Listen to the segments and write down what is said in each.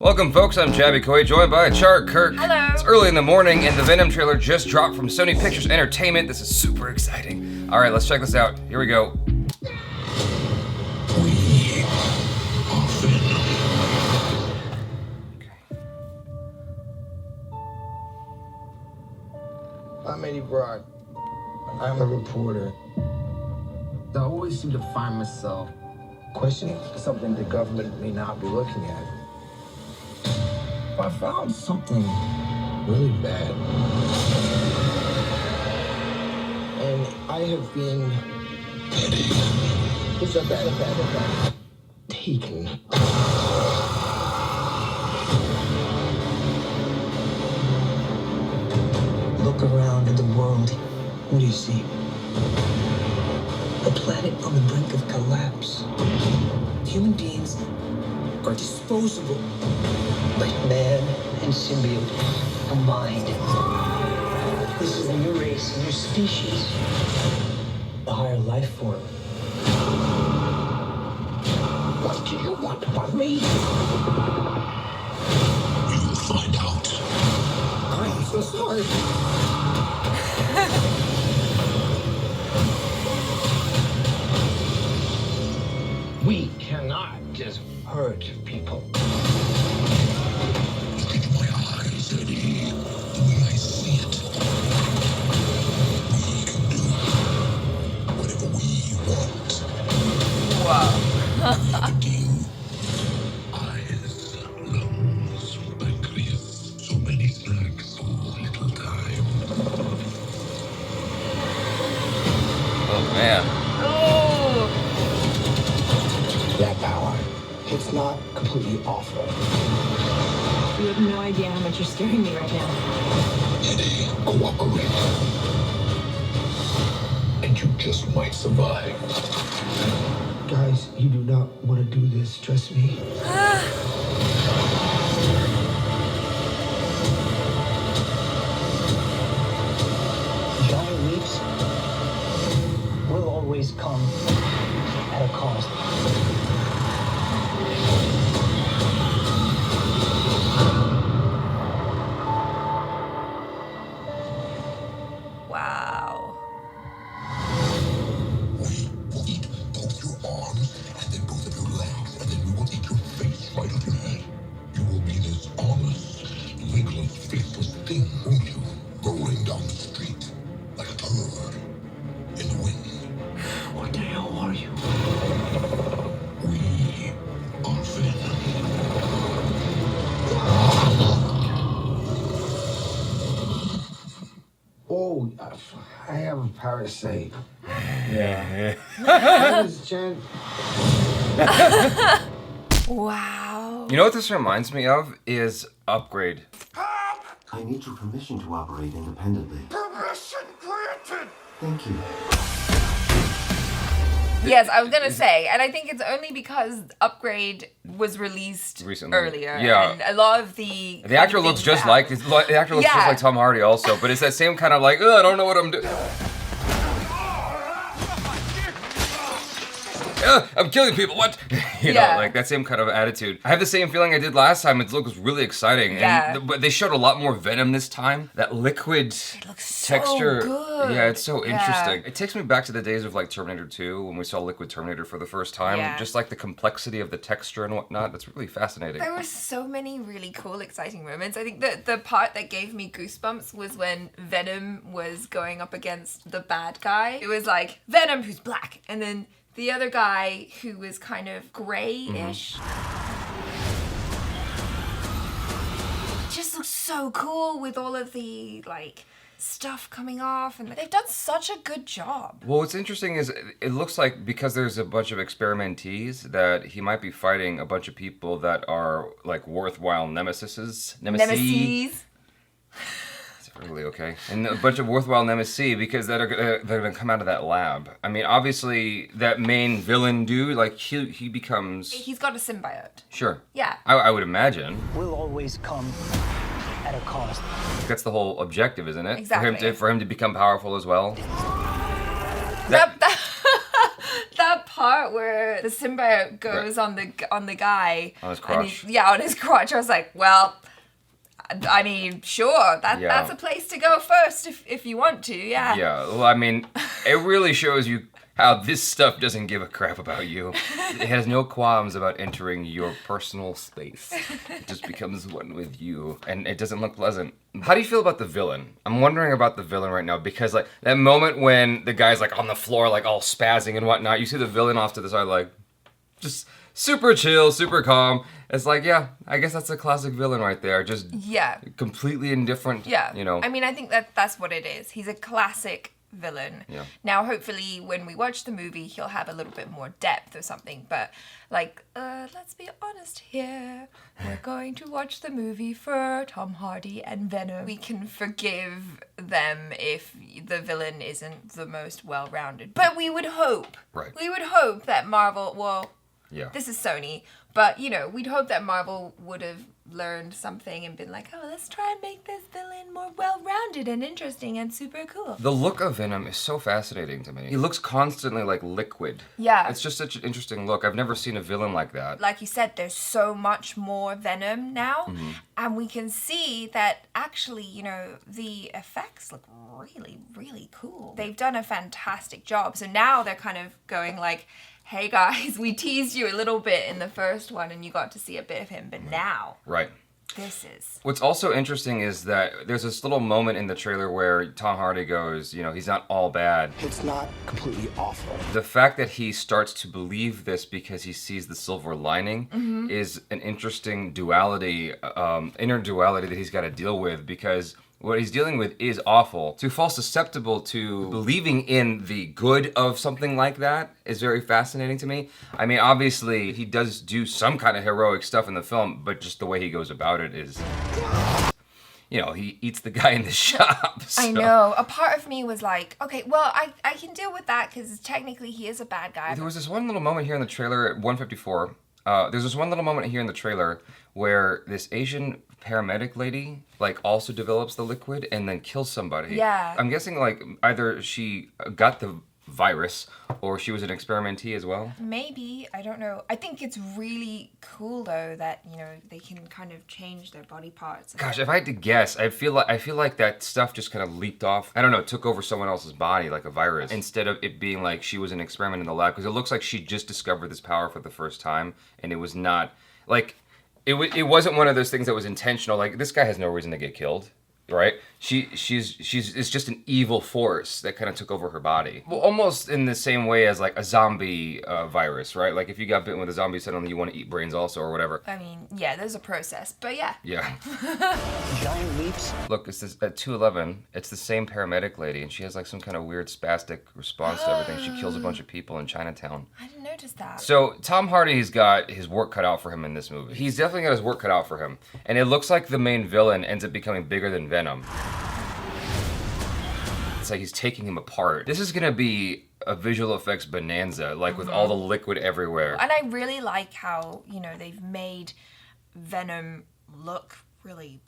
Welcome folks, I'm Jaby Koay, joined by ACHARA KIRK. Hello. It's early in the morning and the Venom trailer just dropped from Sony Pictures Entertainment. This is super exciting. Alright, let's check this out. Here we go. We are Venom. I'm Eddie Brock. I'm a reporter. I always seem to find myself questioning something the government may not be looking at. I found something really bad. And I have been taken. Look around at the world. What do you see? A planet on the brink of collapse. Human beings are disposable. Like man and symbiote combined. This is a new race, a new species. A higher life form. What do you want from me? You will find out. I'm so sorry. We cannot just hurt people. Look into my eyes, Eddie. The way I see it. We can do whatever we want. Wow. Everything. Eyes, lungs, pancreas. So many snacks, so little time. Oh man. Oh. That power, it's not completely awful. You have no idea how much you're scaring me right now. Eddie, cooperate. And you just might survive. Guys, you do not want to do this, trust me. Giant leaps will always come at a cost. Wow. We will eat both your arms and then both of your legs, and then we will eat your face right off your head. You will be this honest, legless, faceless thing, won't you? Rolling down the street like a turd in the wind. What the hell are you? We are Venom. Oh, I have a parasite. Yeah. Jen. Wow. You know what this reminds me of is Upgrade. I need your permission to operate independently. Permission granted! Thank you. Yes, I was gonna say, and I think it's only because Upgrade was released Recently. earlier. Yeah. And a lot of the actor looks just like the actor looks just Yeah. like Tom Hardy also, but it's that same kind of like, I don't know what I'm doing. I'm killing people. What? You know, Yeah. like that same kind of attitude. I have the same feeling I did last time. It looks really exciting, Yeah. but they showed a lot more Venom this time. That liquid looks so texture. good. Yeah, it's so Yeah. interesting. It takes me back to the days of like Terminator 2 when we saw Liquid Terminator for the first time. Yeah. Just like the complexity of the texture and whatnot. That's really fascinating. There were so many really cool, exciting moments. I think that the part that gave me goosebumps was when Venom was going up against the bad guy. It was like Venom, who's black, and then the other guy who was kind of grayish. It just looks so cool with all of the like stuff coming off, and they've done such a good job. Well, what's interesting is it looks like because there's a bunch of experimentees that he might be fighting a bunch of people that are like worthwhile nemesis. Nemesis. It's really okay. And a bunch of worthwhile nemesis because they're gonna come out of that lab. I mean, obviously that main villain dude, like he becomes He's got a symbiote. sure. Yeah. I would imagine. Will always come at a cost. That's the whole objective, isn't it? Exactly. For him to become powerful as well. That part part where the symbiote goes on the guy. On his crotch. On his crotch. I was like, well, I mean, sure, that's a place to go first if you want to, yeah. Yeah, well, I mean, it really shows you how this stuff doesn't give a crap about you. It has no qualms about entering your personal space. It just becomes one with you, and it doesn't look pleasant. How do you feel about the villain? I'm wondering about the villain right now, because like that moment when the guy's like on the floor, like all spazzing and whatnot, you see the villain off to the side, like just super chill, super calm. It's like, yeah, I guess that's a classic villain right there. Just completely indifferent. Yeah. You know. I mean, I think that's what it is. He's a classic villain. Yeah. Now, hopefully, when we watch the movie, he'll have a little bit more depth or something. But like, let's be honest here. We're going to watch the movie for Tom Hardy and Venom. We can forgive them if the villain isn't the most well-rounded. But we would hope. Right. We would hope that Marvel. Well. Yeah. This is Sony, but, you know, we'd hope that Marvel would have learned something and been like, oh, let's try and make this villain more well-rounded and interesting and super cool. The look of Venom is so fascinating to me. He looks constantly like liquid. Yeah. It's just such an interesting look. I've never seen a villain like that. Like you said, there's so much more Venom now, and we can see that actually, you know, the effects look really, really cool. They've done a fantastic job. So now they're kind of going like, hey guys, we teased you a little bit in the first one and you got to see a bit of him, but now, right. This is. What's also interesting is that there's this little moment in the trailer where Tom Hardy goes, you know, he's not all bad. It's not completely awful. The fact that he starts to believe this because he sees the silver lining is an interesting duality, inner duality that he's got to deal with, because what he's dealing with is awful. To fall susceptible to believing in the good of something like that is very fascinating to me. I mean, obviously, he does do some kind of heroic stuff in the film, but just the way he goes about it is, you know, he eats the guy in the shop. So. I know. A part of me was like, okay, well, I can deal with that because technically he is a bad guy. There was this one little moment here in the trailer at 154. There's this one little moment here in the trailer where this Asian paramedic lady like also develops the liquid and then kills somebody. Yeah. I'm guessing like either she got the virus or she was an experimentee as well. Maybe, I don't know. I think it's really cool though that, you know, they can kind of change their body parts. Gosh, if I had to guess, I feel like that stuff just kind of leaked off. I don't know, took over someone else's body like a virus instead of it being like she was an experiment in the lab, because it looks like she just discovered this power for the first time and it was not like it wasn't one of those things that was intentional. Like, this guy has no reason to get killed, right? She's it's just an evil force that kind of took over her body. Well, almost in the same way as like a zombie virus, right? Like if you got bitten with a zombie, suddenly you want to eat brains also or whatever. I mean, yeah, there's a process, but yeah. Yeah. Giant leaps. Look, it's this, at 211, it's the same paramedic lady, and she has like some kind of weird spastic response to everything. She kills a bunch of people in Chinatown. I didn't notice that. So Tom Hardy's got his work cut out for him in this movie. He's definitely got his work cut out for him. And it looks like the main villain ends up becoming bigger than Venom. It's like he's taking him apart. This is gonna be a visual effects bonanza, like with all the liquid everywhere. And I really like how, you know, they've made Venom look really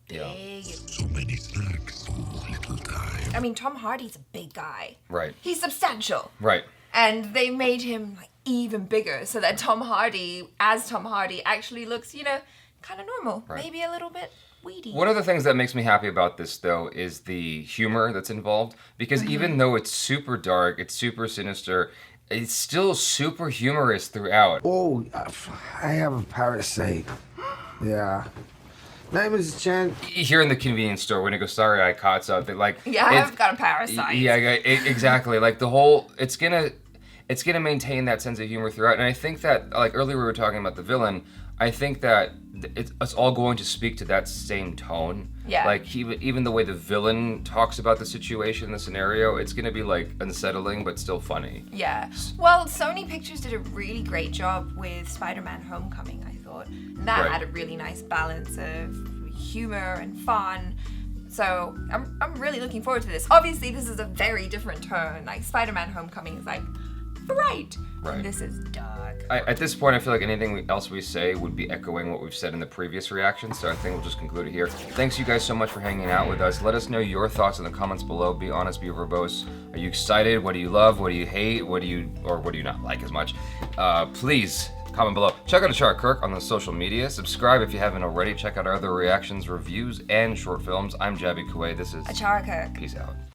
big. So many snacks, so little time. I mean, Tom Hardy's a big guy. Right. He's substantial. Right. And they made him like even bigger so that Tom Hardy, as Tom Hardy, actually looks, you know, kind of normal. Right. Maybe a little bit weedy. One of the things that makes me happy about this, though, is the humor that's involved. Because even though it's super dark, it's super sinister, it's still super humorous throughout. Oh, I have a parasite. Yeah. Name is Chen. Here in the convenience store, when it goes, sorry, I caught something. Like, Yeah, I've got a parasite. Yeah, exactly. Like the whole, it's gonna maintain that sense of humor throughout. And I think that, like earlier we were talking about the villain, I think that it's all going to speak to that same tone. Yeah. Like even the way the villain talks about the situation, the scenario, it's gonna be like unsettling but still funny. Yeah. Well, Sony Pictures did a really great job with Spider-Man Homecoming, I thought. And that had a really nice balance of humor and fun. So I'm really looking forward to this. Obviously, this is a very different turn. Like Spider-Man Homecoming is like bright. Right. And this is dark. At this point, I feel like anything else we say would be echoing what we've said in the previous reaction, so I think we'll just conclude it here. Thanks you guys so much for hanging out with us. Let us know your thoughts in the comments below. Be honest, be verbose. Are you excited? What do you love? What do you hate? What do you not like as much? Please comment below. Check out ACHARA KIRK on the social media. Subscribe if you haven't already. Check out our other reactions, reviews, and short films. I'm Jaby Koay. This is ACHARA KIRK. Peace out.